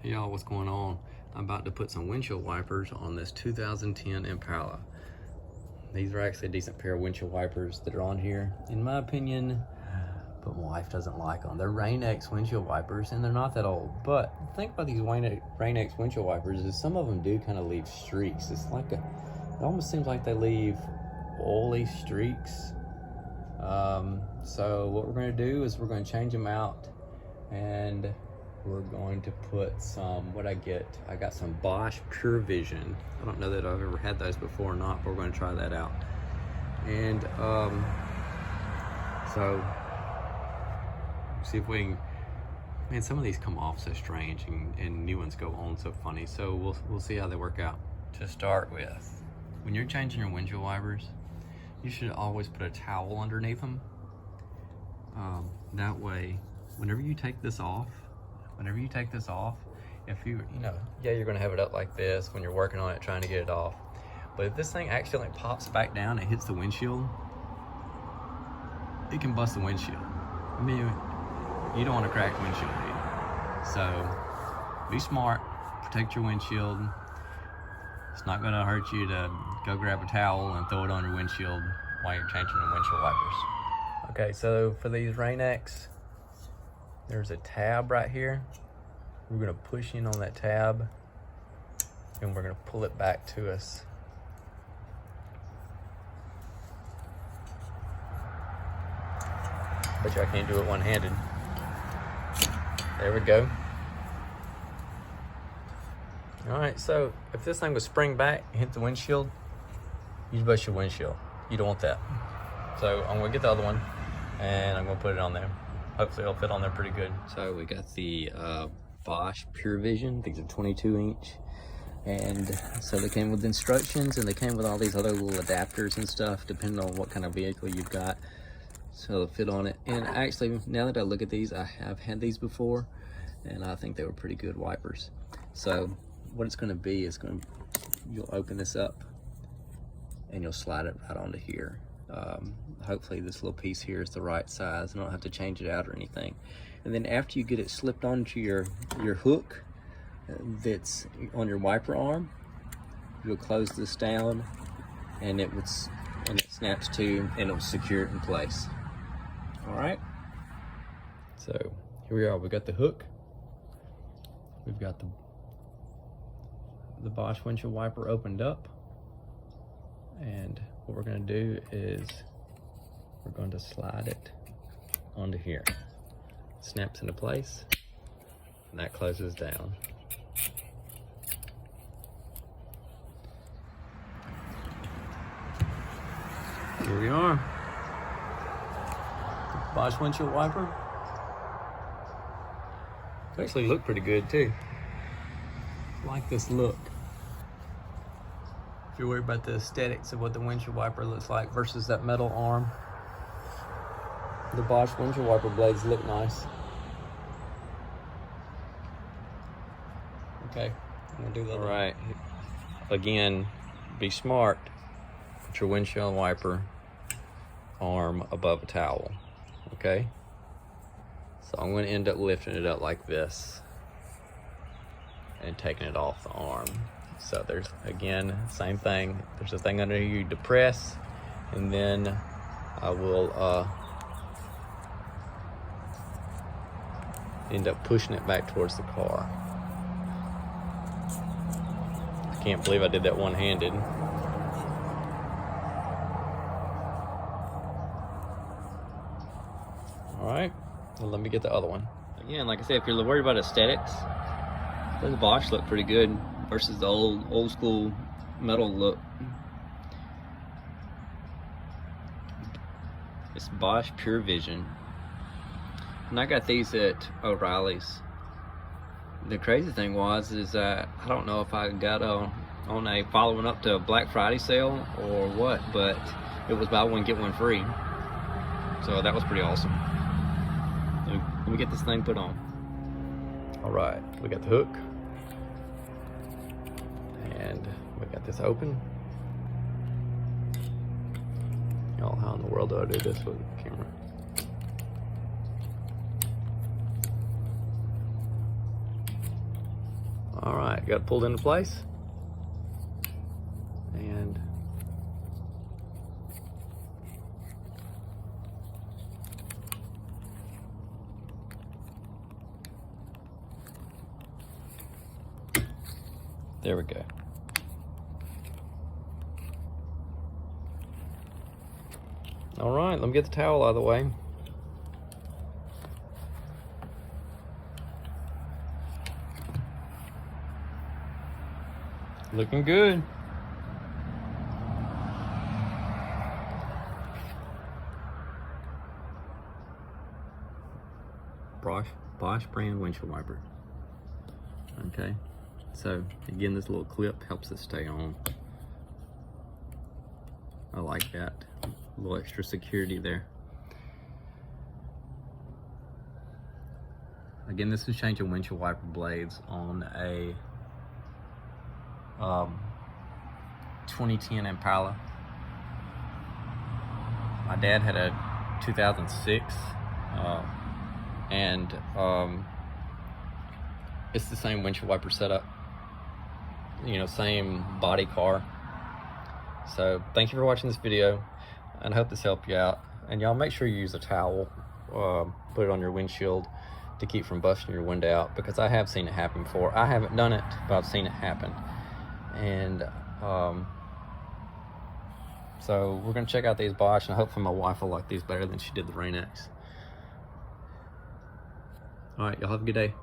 Hey y'all, what's going on? I'm about to put some windshield wipers on this 2010 Impala. These are actually a decent pair of windshield wipers that are on here, in my opinion, but my wife doesn't like them. They're Rain-X windshield wipers, and they're not that old. But the thing about these Rain-X windshield wipers is some of them do kind of leave streaks. It almost seems like they leave oily streaks. So what we're going to do is we're going to change them out, and we're going to put some, I got some BOSCH PUREVision. I don't know that I've ever had those before or not, but we're going to try that out. And so see if we can, man, some of these come off so strange, and new ones go on so funny. So we'll see how they work out. To start with, when you're changing your windshield wipers, you should always put a towel underneath them. That way, whenever you take this off, if you're gonna have it up like this when you're working on it, trying to get it off. But if this thing actually pops back down and hits the windshield, it can bust the windshield. I mean, you don't want to crack the windshield, do you? So be smart, protect your windshield. It's not gonna hurt you to go grab a towel and throw it on your windshield while you're changing the windshield wipers. Okay, so for these Rain-X, there's a tab right here. We're gonna push in on that tab and we're gonna pull it back to us. Bet you I can't do it one-handed. There we go. All right, so if this thing would spring back and hit the windshield, you bust your windshield. You don't want that. So I'm gonna get the other one and I'm gonna put it on there. Hopefully it'll fit on there pretty good. So we got the BOSCH PUREVision. These are 22-inch. And so they came with instructions, and they came with all these other little adapters and stuff, depending on what kind of vehicle you've got. So they'll fit on it. And actually, now that I look at these, I have had these before, and I think they were pretty good wipers. So what it's gonna be is you'll open this up, and you'll slide it right onto here. Hopefully this little piece here is the right size. I don't have to change it out or anything. And then after you get it slipped onto your hook that's on your wiper arm, you'll close this down, and it snaps to, and it'll secure it in place. All right. So here we are. We got the hook. We've got the BOSCH windshield wiper opened up, and what we're going to do is we're going to slide it onto here. It snaps into place, and that closes down. Here we are. BOSCH windshield wiper. They actually look pretty good too. I like this look. If you're worried about the aesthetics of what the windshield wiper looks like versus that metal arm, the BOSCH windshield wiper blades look nice. Okay, I'm gonna do that. All right, again, be smart. Put your windshield wiper arm above a towel, okay? So I'm gonna end up lifting it up like this and taking it off the arm. So there's, again, same thing. There's a thing under here you depress, and then I will end up pushing it back towards the car. I can't believe I did that one-handed. All right, well, let me get the other one. Again, like I said, if you're worried about aesthetics, the BOSCH look pretty good versus the old school metal look. It's BOSCH PUREVision. And I got these at O'Reilly's. The crazy thing is I don't know if I got on a following up to a Black Friday sale or what, but it was buy one get one free. So that was pretty awesome. Let me get this thing put on. All right, we got the hook, and we got this open. Y'all, how in the world do I do this with the camera? All right, got it pulled into place. And there we go. All right, let me get the towel out of the way. Looking good. BOSCH brand windshield wiper. Okay, so again, this little clip helps it stay on. I like that. A little extra security there. Again, this is changing windshield wiper blades on a 2010 Impala. My dad had a 2006, and it's the same windshield wiper setup, you know, same body car. So thank you for watching this video, and I hope this helped you out. And y'all make sure you use a towel, put it on your windshield to keep from busting your window out, because I have seen it happen before. I haven't done it, but I've seen it happen. And so we're gonna check out these BOSCH, and hopefully my wife will like these better than she did the Rain-X. All right, y'all have a good day.